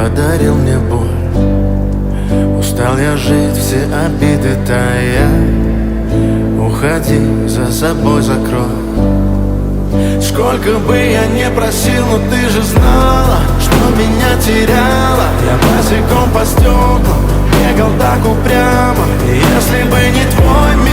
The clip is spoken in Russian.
подарил мне боль. Устал я жить, все обиды тая. Уходи, за собой закрой. Сколько бы я не просил, но ты же знала, что меня теряла. Я босиком по стеклам бегал так упрямо. И если бы не твой мир,